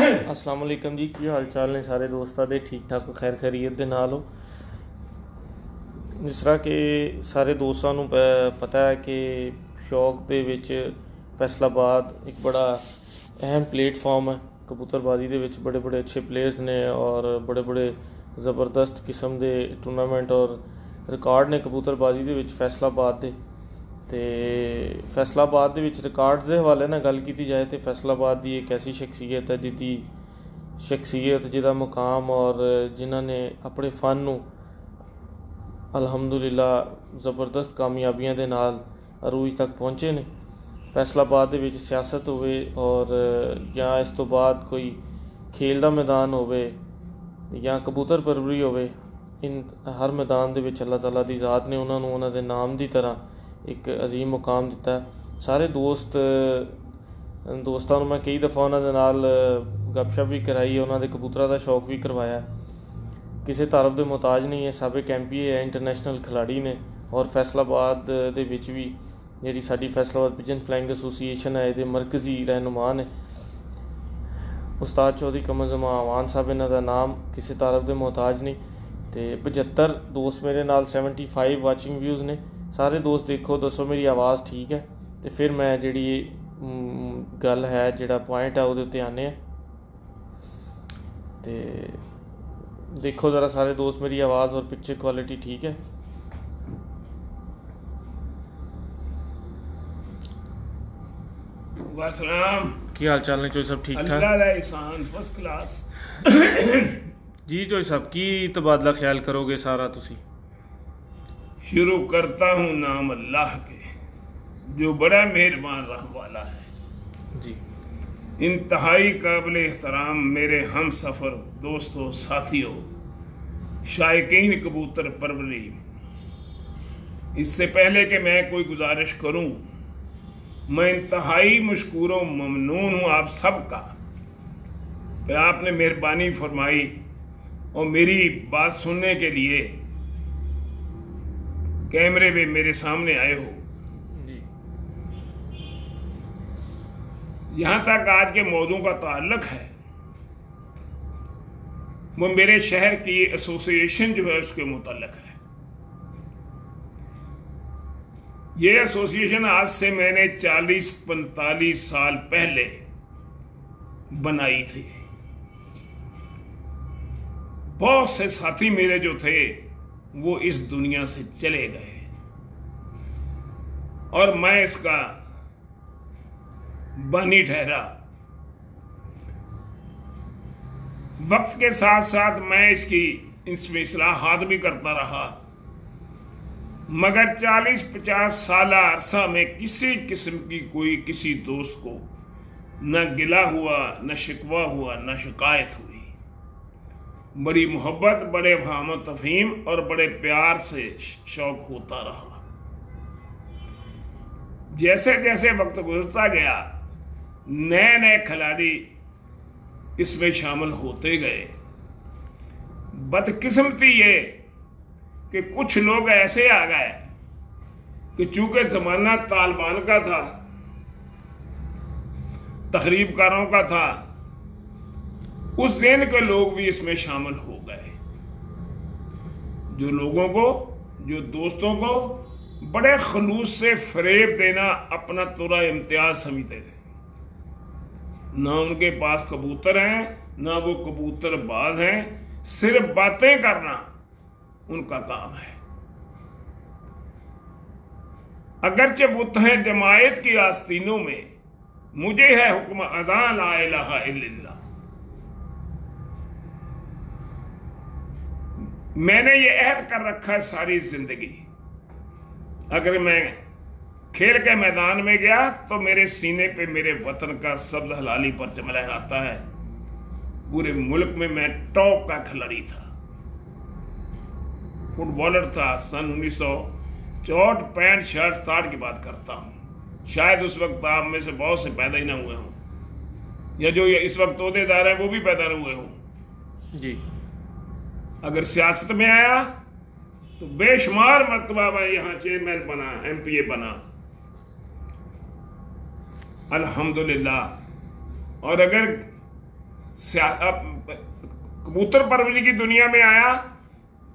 अस्सलाम वालेकुम जी, की हाल चाल ने सारे दोस्तों दे? ठीक ठाक खैर खैरियत दे नाल हो। जिस तरह कि सारे दोस्तों नूं पता है कि शौक दे विच फैसलाबाद एक बड़ा अहम प्लेटफॉर्म है। कबूतरबाजी दे विच बड़े बड़े अच्छे प्लेयर्स ने और बड़े बड़े ज़बरदस्त किस्म के टूर्नामेंट और रिकॉर्ड ने कबूतरबाजी दे विच फैसलाबाद दे। ते फैसलाबाद दे विच रिकॉर्ड्स दे हवाले नाल गल की जाए तो फैसलाबाद की एक ऐसी शख्सियत है जिहदी शख्सियत जिहदा मुकाम और जिन्हां ने अपने फन नूं अल्हम्दुलिल्लाह ज़बरदस्त कामयाबियां दे नाल अरूज तक पहुँचे ने। फैसलाबाद दे विच सियासत होवे और या इस तो बाद कोई खेल दा मैदान होवे या कबूतर परवरी होवे, इन हर मैदान दे विच अल्लाह ताला दी ज़ात ने उन्हां नूं उन्हां दे नाम दी तरह एक अजीम मुकाम दिता है। सारे दोस्तां नूं मैं कई दफ़ा उन्हां दे नाल गपशप भी कराई है, उन्हां दे कबूतरां दा शौक भी करवाया। किसी तारफ दे मुहताज नहीं है, साबिक MP है, इंटरनेशनल खिलाड़ी ने और फैसलाबाद दे विच भी जिहड़ी साडी फैसलाबाद पिजन फ्लाइंग एसोसीएशन है इहदे मरकज़ी रहनुमा ने उस्ताद चौधरी कमर ज़मान अवान साहब। इन्हां दा नाम किसी तारफ दे मुहताज नहीं। तो 75 दोस्त मेरे नाल 75 वाचिंग व्यूज़ ने। सारे दोस्त देखो, दसो मेरी आवाज़ ठीक है तो फिर मैं जिहड़ी गल है जिहड़ा पॉइंट है उहदे उत्ते आने तो देखो ज़रा सारे दोस्त मेरी आवाज़ और पिक्चर क्वालिटी ठीक है। वासलाम की हाल चाल ने चोई सब ठीक ठाक? अल्लाह दा एहसान फर्स्ट क्लास। जी चोई साहब की तबादला ख्याल करोगे सारा तुसी? शुरू करता हूँ नाम अल्लाह के जो बड़ा मेहरबान रहने वाला है। जी इंतहाई काबिल एहतराम मेरे हम सफ़र दोस्तों साथियों शायकीन कबूतर परवरी, इससे पहले कि मैं कोई गुजारिश करूं, मैं इंतहाई मशकूर व ममनून हूँ आप सबका कि आपने मेहरबानी फरमाई और मेरी बात सुनने के लिए कैमरे में मेरे सामने आए हो। यहाँ तक आज के मौजू का ताल्लुक है वो मेरे शहर की एसोसिएशन जो है उसके मुताल्लिक है। ये एसोसिएशन आज से मैंने 40-45 साल पहले बनाई थी। बहुत से साथी मेरे जो थे वो इस दुनिया से चले गए और मैं इसका बानी ठहरा। वक्त के साथ साथ मैं इसमें इस्लाहात भी करता रहा, मगर 40-50 साल अरसा में किसी किस्म की कोई किसी दोस्त को न गिला हुआ, न शिकवा हुआ, न शिकायत हुई। बड़ी मोहब्बत, बड़े फाहम तफहीम और बड़े प्यार से शौक होता रहा। जैसे जैसे वक्त गुजरता गया नए नए खिलाड़ी इसमें शामिल होते गए। बदकिस्मती ये कि कुछ लोग ऐसे आ गए कि चूंकि जमाना तालिबान का था, तखरीबकारों का था, उस ज़हन के लोग भी इसमें शामिल हो गए। जो लोगों को, जो दोस्तों को बड़े खलूस से फरेब देना अपना तुरा इम्तियाज समझते थे। ना उनके पास कबूतर हैं, ना वो कबूतर बाज हैं, सिर्फ बातें करना उनका काम है। अगरचे बुत हैं जमायत की आस्तीनों में, मुझे है हुक्म अज़ान ला इलाहा इल्लल्लाह। मैंने ये अहद कर रखा है सारी जिंदगी, अगर मैं खेल के मैदान में गया तो मेरे सीने पे मेरे वतन का सब्ज हलाली परचम लहराता है। पूरे मुल्क में मैं टॉप का खिलाड़ी था, फुटबॉलर था। सन 1964, 65, 66, 60 की बात करता हूँ। शायद उस वक्त आप में से बहुत से पैदा ही ना हुए हों, या जो ये इस वक्त ओहदेदार हैं वो भी पैदा न हुए हों जी। अगर सियासत में आया तो बेशुमार मरतबा मैं यहाँ चेयरमैन बना, MPA बना, अल्हम्दुलिल्लाह। और अगर कबूतर परवरी की दुनिया में आया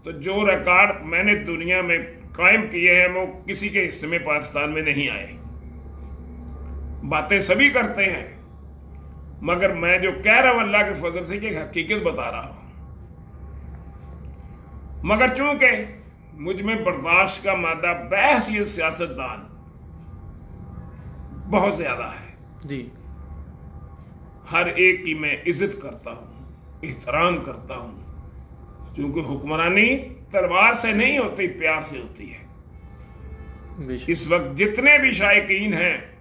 तो जो रिकॉर्ड मैंने दुनिया में कायम किए हैं वो किसी के हिस्से में पाकिस्तान में नहीं आए। बातें सभी करते हैं, मगर मैं जो कह रहा हूं अल्लाह के फजल से कि हकीकत बता रहा हूं। मगर चूंकि मुझ में बर्दाश्त का मादा बहैसियत सियासतदान बहुत ज्यादा है जी, हर एक की मैं इज्जत करता हूं, एहतराम करता हूं, क्योंकि हुक्मरानी तलवार से नहीं होती, प्यार से होती है। इस वक्त जितने भी शायकीन हैं,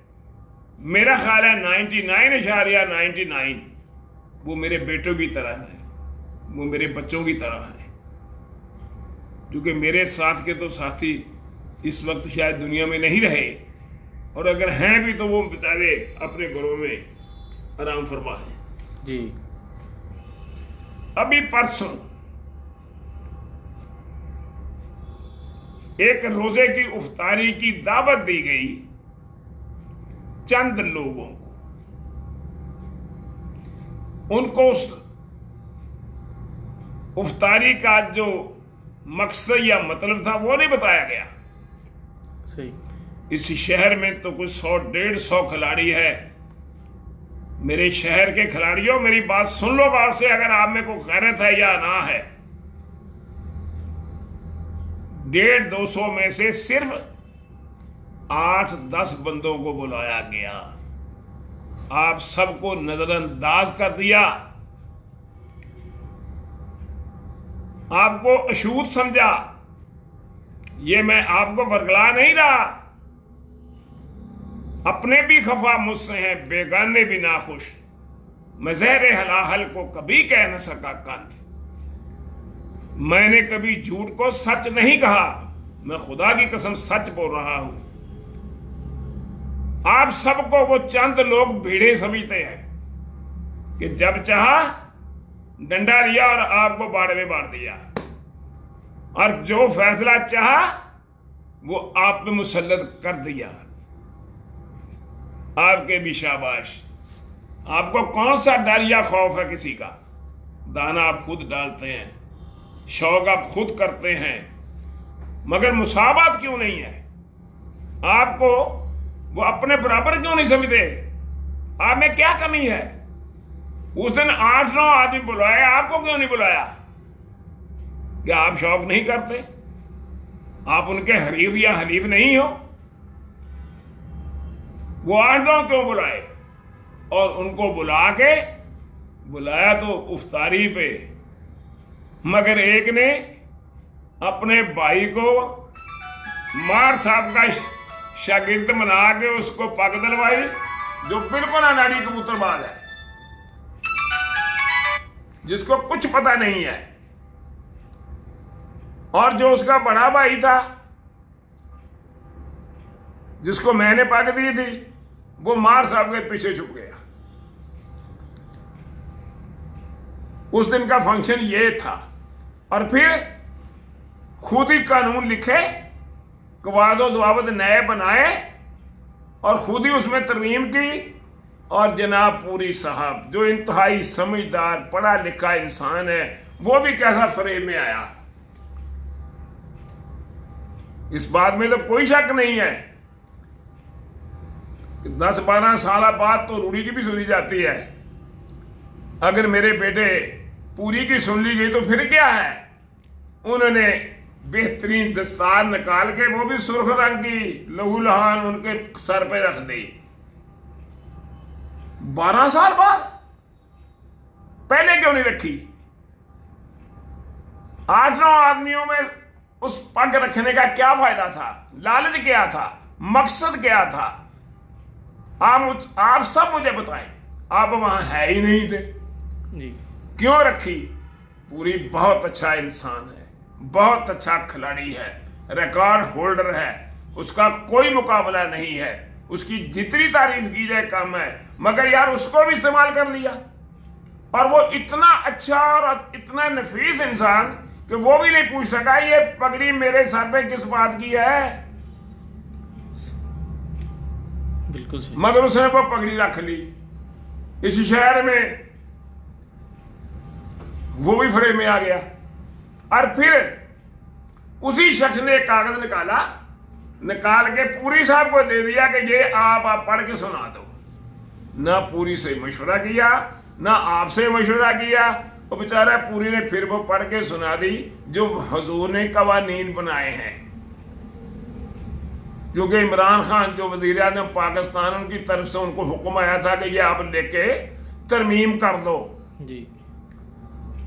मेरा ख्याल है 99.99 वो मेरे बेटों की तरह है, वो मेरे बच्चों की तरह है। क्योंकि मेरे साथ के तो साथी इस वक्त शायद दुनिया में नहीं रहे, और अगर हैं भी तो वो बेचारे अपने घरों में आराम फरमा है जी। अभी परसों एक रोजे की इफ्तारी की दावत दी गई चंद लोगों को, उनको उस इफ्तारी का जो मकसद या मतलब था वो नहीं बताया गया। सही। इस शहर में तो कुछ 100-150 खिलाड़ी है। मेरे शहर के खिलाड़ियों, मेरी बात सुन लो गौर से, अगर आप में कोई गैरत है या ना है। 150-200 में से सिर्फ 8-10 बंदों को बुलाया गया। आप सबको नजरअंदाज कर दिया, आपको अछूत समझा। ये मैं आपको वर्गला नहीं रहा, अपने भी खफा मुझसे हैं, बेगाने भी नाखुश। मैं ज़हर हलाहल को कभी कह न सका कंत। मैंने कभी झूठ को सच नहीं कहा, मैं खुदा की कसम सच बोल रहा हूं। आप सबको वो चंद लोग भीड़े समझते हैं कि जब चाहा डंडा लिया और आपको बाड़े में बांट दिया, और जो फैसला चाहा वो आप पे मुसल्लत कर दिया। आपके भी शाबाश। आपको कौन सा डर या खौफ है किसी का? दाना आप खुद डालते हैं, शौक आप खुद करते हैं, मगर मुसावत क्यों नहीं है? आपको वो अपने बराबर क्यों नहीं समझते? आप में क्या कमी है? उस दिन 8-9 आदमी बुलाए, आपको क्यों नहीं बुलाया? क्या आप शौक नहीं करते? आप उनके हरीफ या हलीफ नहीं हो? वो 8-9 क्यों बुलाए? और उनको बुलाया तो इफ्तारी पे, मगर एक ने अपने भाई को मार साहब का शागिर्द बना के उसको पग दिलवाई, जो बिल्कुल अनाड़ी कबूतरबाज है, जिसको कुछ पता नहीं है। और जो उसका बड़ा भाई था, जिसको मैंने पग दी थी, वो मार साहब के पीछे छुप गया। उस दिन का फंक्शन ये था। और फिर खुद ही कानून लिखे, कवायदो जवाबत नए बनाए, और खुद ही उसमें तरमीम की। और जनाब पूरी साहब, जो इंतहाई समझदार पढ़ा लिखा इंसान है, वो भी कैसा फरेब में आया, इस बात में तो कोई शक नहीं है कि 10-12 साल बाद तो रूढ़ी की भी सुनी जाती है। अगर मेरे बेटे पूरी की सुन ली गई तो फिर क्या है? उन्होंने बेहतरीन दस्तार निकाल के, वो भी सुर्ख रंग की, लहू लहान उनके सर पे रख दी। 12 साल बाद पहले क्यों नहीं रखी? 8-9 आदमियों में उस पग रखने का क्या फायदा था? लालच क्या था? मकसद क्या था? आप सब मुझे बताएं। आप वहां है ही नहीं थे जी। क्यों रखी? पूरी बहुत अच्छा इंसान है, बहुत अच्छा खिलाड़ी है, रिकॉर्ड होल्डर है, उसका कोई मुकाबला नहीं है। उसकी जितनी तारीफ की जाए कम है, मगर यार उसको भी इस्तेमाल कर लिया। और वो इतना अच्छा और इतना नफीस इंसान कि वो भी नहीं पूछ सका ये पगड़ी मेरे सर पे किस बात की है। बिल्कुल सही। मगर उसने वो पगड़ी रख ली। इस शहर में वो भी फ्रेम में आ गया। और फिर उसी शख्स ने एक कागज निकाल के पूरी साहब को दे दिया कि ये आप पढ़ के सुना दो। ना पूरी से मशवरा किया, ना आपसे मशवरा किया। वो बेचारा पूरी ने फिर वो पढ़ के सुना दी जो हुजूर ने कवानीन बनाए हैं। क्योंकि इमरान खान जो वजीर आज़म पाकिस्तान, उनकी तरफ से उनको हुक्म आया था कि ये आप लेके तरमीम कर दो जी।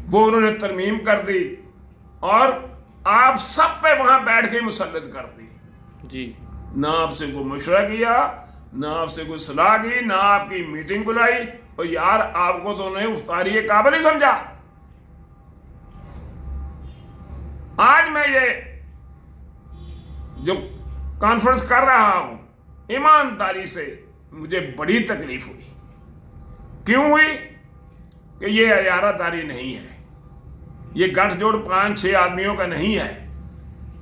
वो उन्होंने तरमीम कर दी और आप सब पे वहां बैठ के मुसल्लत कर दी जी। ना आपसे कोई मशवरा किया, ना आपसे कोई सलाह की, ना आपकी मीटिंग बुलाई। और यार आपको तो उन्होंने इफ्तारी के काबिल ही समझा। आज मैं ये जो कॉन्फ्रेंस कर रहा हूं, ईमानदारी से मुझे बड़ी तकलीफ हुई। क्यों हुई? कि ये अयारादारी नहीं है, ये गठजोड़ 5-6 आदमियों का नहीं है,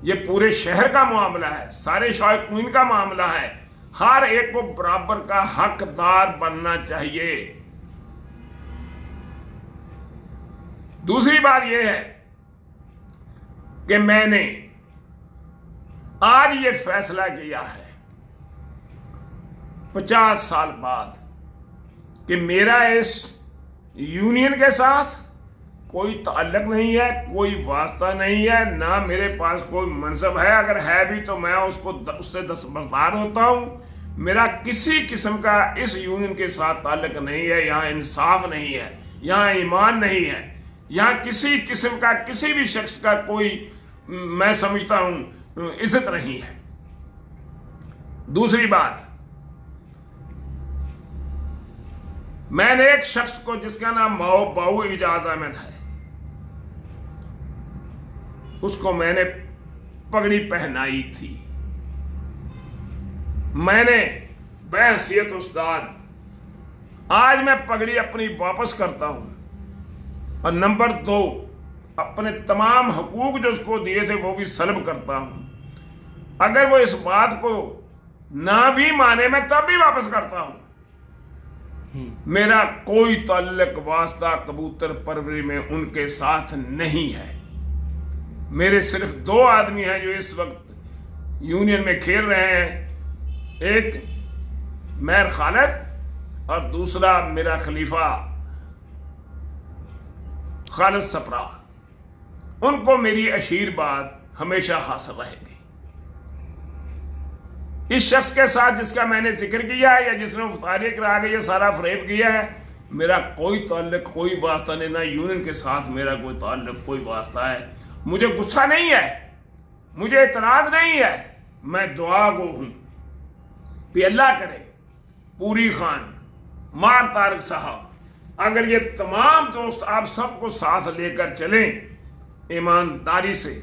ये पूरे शहर का मामला है, सारे शौकीन का मामला है। हर एक को बराबर का हकदार बनना चाहिए। दूसरी बात यह है कि मैंने आज ये फैसला किया है 50 साल बाद कि मेरा इस यूनियन के साथ कोई ताल्लुक नहीं है, कोई वास्ता नहीं है, ना मेरे पास कोई मनसब है। अगर है भी तो मैं उससे दस्तबरदार होता हूं। मेरा किसी किस्म का इस यूनियन के साथ ताल्लुक नहीं है। यहाँ इंसाफ नहीं है, यहाँ ईमान नहीं है, यहाँ किसी किस्म का किसी भी शख्स का कोई, मैं समझता हूं, इज्जत नहीं है। दूसरी बात, मैंने एक शख्स को जिसका नाम बाऊ इजाज अहमद है, उसको मैंने पगड़ी पहनाई थी। मैंने बहैसियत उस्ताद आज मैं पगड़ी अपनी वापस करता हूं। और नंबर 2, अपने तमाम हकूक जो उसको दिए थे वो भी सल्ब करता हूं। अगर वो इस बात को ना भी माने, मैं तब भी वापस करता हूं। मेरा कोई ताल्लुक वास्ता कबूतर परवरी में उनके साथ नहीं है। मेरे सिर्फ 2 आदमी हैं जो इस वक्त यूनियन में खेल रहे हैं, एक मैर खालिद और दूसरा मेरा खलीफा खालिद सपरा। उनको मेरी आशीर्वाद हमेशा हासिल रहेगी। इस शख्स के साथ जिसका मैंने जिक्र किया है या जिसने इफ्तारी करा के ये सारा फ्रेब किया है, मेरा कोई ताल्लुक, कोई वास्ता नहीं। ना यूनियन के साथ मेरा कोई ताल्लुक, कोई वास्ता है। मुझे गुस्सा नहीं है, मुझे इतराज नहीं है। मैं दुआ गो हूं कि अल्लाह करे पूरी खान, मार तारक साहब, अगर ये तमाम दोस्त आप सबको साथ लेकर चलें ईमानदारी से,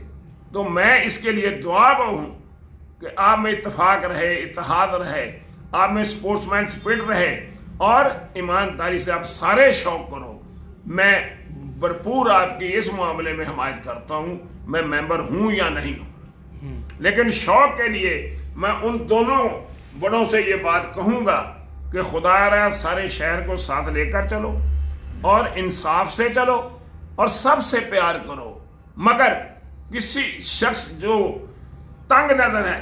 तो मैं इसके लिए दुआ गो हूं कि आप में इत्तेफाक रहे, इत्तेहाद रहे, आप में स्पोर्ट्समैन स्पिरिट रहे और ईमानदारी से आप सारे शौक करो। मैं भरपूर आपकी इस मामले में हमायत करता हूं, मैं मेंबर हूं या नहीं हूं। लेकिन शौक के लिए मैं उन दोनों बड़ों से ये बात कहूंगा कि खुदा सारे शहर को साथ लेकर चलो और इंसाफ से चलो और सबसे प्यार करो। मगर किसी शख्स जो तंग नजर है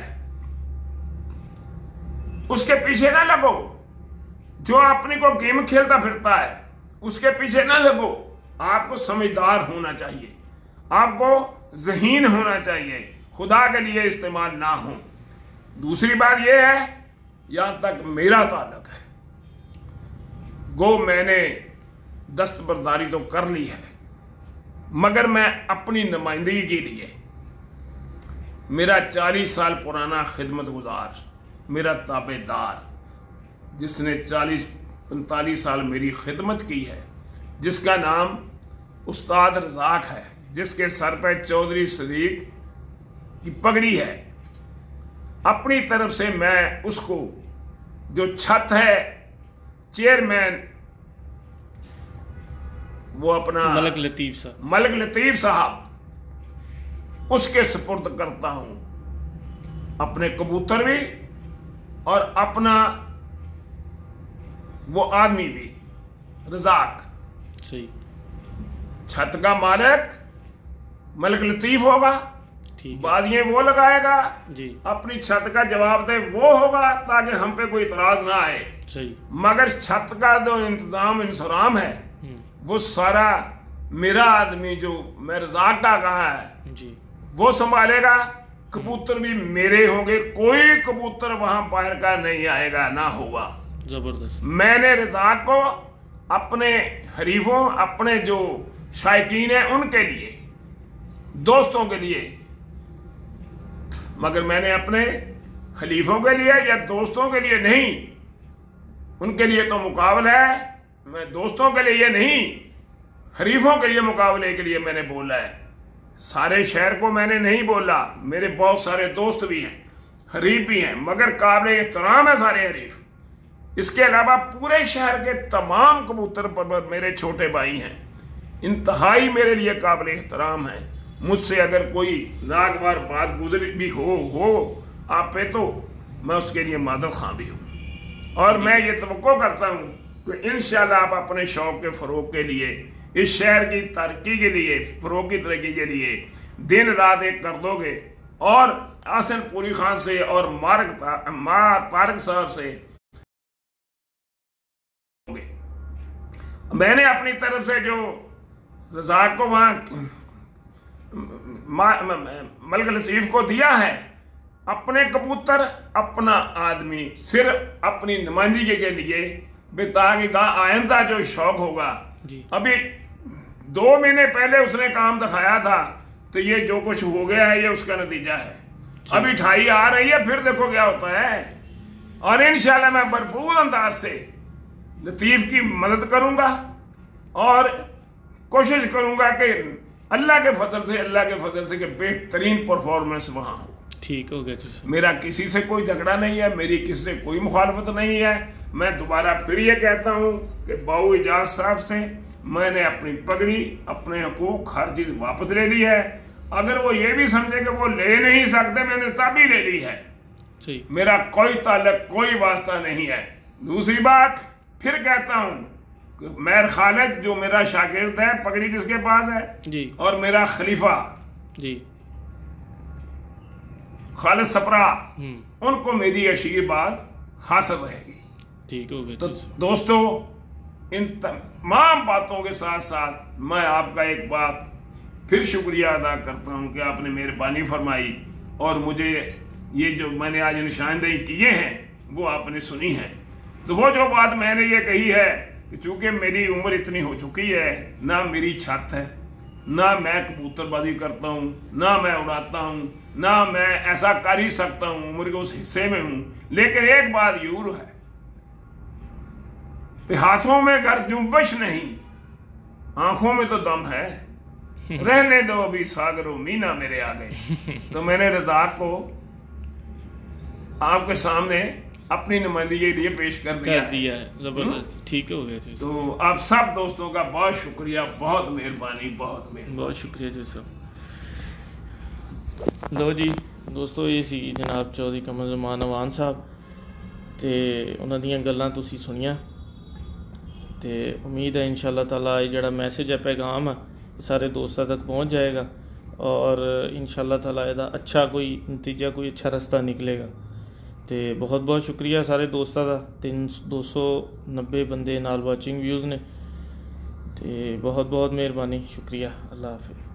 उसके पीछे ना लगो, जो अपनी को गेम खेलता फिरता है उसके पीछे ना लगो। आपको समझदार होना चाहिए, आपको ज़हीन होना चाहिए, खुदा के लिए इस्तेमाल ना हो। दूसरी बात यह है, यहां तक मेरा ताल्लुक है, गो मैंने दस्तबरदारी तो कर ली है, मगर मैं अपनी नुमाइंदगी के लिए मेरा 40 साल पुराना खिदमत गुजार, मेरा ताबेदार, जिसने 40-45 साल मेरी खिदमत की है, जिसका नाम उस्ताद रज़ाक है, जिसके सर पर चौधरी सदीक की पगड़ी है, अपनी तरफ से मैं उसको जो छत है चेयरमैन, वो अपना मलक लतीफ साहब, उसके सुपुर्द करता हूं। अपने कबूतर भी और अपना वो आदमी भी, रज़ाक, सही छत का मालिक मलिक लतीफ होगा, बाजियां वो लगाएगा जी, अपनी छत का जवाब दे वो होगा, ताकि हम पे कोई इतराज ना आए। सही। मगर छत का जो इंतजाम इंसराम है वो सारा मेरा आदमी जो मैं रज़ाक का कहा है जी, वो संभालेगा। कबूतर भी मेरे होंगे, कोई कबूतर वहां बाहर का नहीं आएगा, ना होगा। जबरदस्त। मैंने रज़ाक को अपने हरीफों, अपने जो शायकीन है उनके लिए, दोस्तों के लिए, मगर मैंने अपने खलीफों के लिए या दोस्तों के लिए नहीं, उनके लिए तो मुकाबला है। मैं दोस्तों के लिए नहीं, हरीफों के लिए मुकाबले के लिए मैंने बोला है। सारे शहर को मैंने नहीं बोला, मेरे बहुत सारे दोस्त भी हैं, हरीफ भी हैं, मगर काबिल एहतराम है सारे हरीफ। इसके अलावा पूरे शहर के तमाम कबूतर पर मेरे छोटे भाई हैं, इंतहाई मेरे लिए काबिल एहतराम है। मुझसे अगर कोई नागवार बात गुजर भी हो आप पे, तो मैं उसके लिए मादर खां भी हूँ। और मैं ये तवक्को करता हूँ कि इंशाल्लाह आप अपने शौक के फ़रोग के लिए, इस शहर की तरक्की के लिए, फ़रोग की तरक्की के लिए दिन रात एक कर दोगे। और आसन पूरी खान से और तारक साहब से मैंने अपनी तरफ से जो रज़ाक को वहाँ मलिक लतीफ को दिया है, अपने कबूतर, अपना आदमी, सिर्फ अपनी नुमाइंदगी के लिए, ताकि आइंदा जो शौक होगा। अभी 2 महीने पहले उसने काम दिखाया था, तो ये जो कुछ हो गया है ये उसका नतीजा है। अभी ठाई आ रही है, फिर देखो क्या होता है। और इंशाल्लाह मैं भरपूर अंदाज से लतीफ की मदद करूंगा और कोशिश करूंगा कि अल्लाह के फजल से कि बेहतरीन परफॉर्मेंस वहाँ हो। ठीक हो गया। मेरा किसी से कोई झगड़ा नहीं है, मेरी किसी से कोई मुखालफत नहीं है। मैं दोबारा फिर ये कहता हूँ कि बाऊ इजाज साहब से मैंने अपनी पगड़ी, अपने हकूक, हर चीज़ वापस ले ली है। अगर वो ये भी समझे कि वो ले नहीं सकते, मैंने तब ही ले ली है। मेरा कोई ताल्लुक, कोई वास्ता नहीं है। दूसरी बात फिर कहता हूँ, मैर खालिद जो मेरा शागिर्द है, पगड़ी जिसके पास है जी, और मेरा खलीफा जी खालिद सपरा, उनको मेरी आशीर्वाद हासिल रहेगी। ठीक हो गया। तो दोस्तों, इन तमाम बातों के साथ साथ मैं आपका एक बात फिर शुक्रिया अदा करता हूँ कि आपने मेहरबानी फरमाई और मुझे ये जो मैंने आज निशानदेही किए हैं वो आपने सुनी है। तो वो जो बात मैंने ये कही है कि चूंकि मेरी उम्र इतनी हो चुकी है, ना मेरी छत है, ना मैं कबूतरबाजी करता हूँ, ना मैं उड़ाता हूँ, ना मैं ऐसा कर ही सकता हूँ, उम्र के उस हिस्से में हूँ। लेकिन एक बात जरूर है कि हाथों में घर जुम्बश नहीं, आंखों में तो दम है। रहने दो अभी सागरो मीना मेरे आ गए। तो मैंने रज़ाक को आपके सामने अपनी नुमाइंदगी के लिए पेश कर दिया है। जबरदस्त। ठीक हो गया। तो आप सब दोस्तों का बहुत शुक्रिया, बहुत मेहरबानी, बहुत शुक्रिया जी सब। लो जी दोस्तों, ये सी जनाब चौधरी कमर ज़मान अवान साहब, तो उन्होंने गल्लां तुसीं सुनिया। तो उम्मीद है इंशाअल्लाह ताला ये जिहड़ा मैसेज है, पैगाम है, सारे दोस्तों तक पहुँच जाएगा और इंशाअल्लाह ताला इहदा अच्छा कोई नतीजा, कोई अच्छा रास्ता निकलेगा। तो बहुत बहुत शुक्रिया सारे दोस्तों का। 290 बंदे नाल वाचिंग व्यूज़ ने, तो बहुत बहुत मेहरबानी, शुक्रिया। अल्लाह हाफिज़।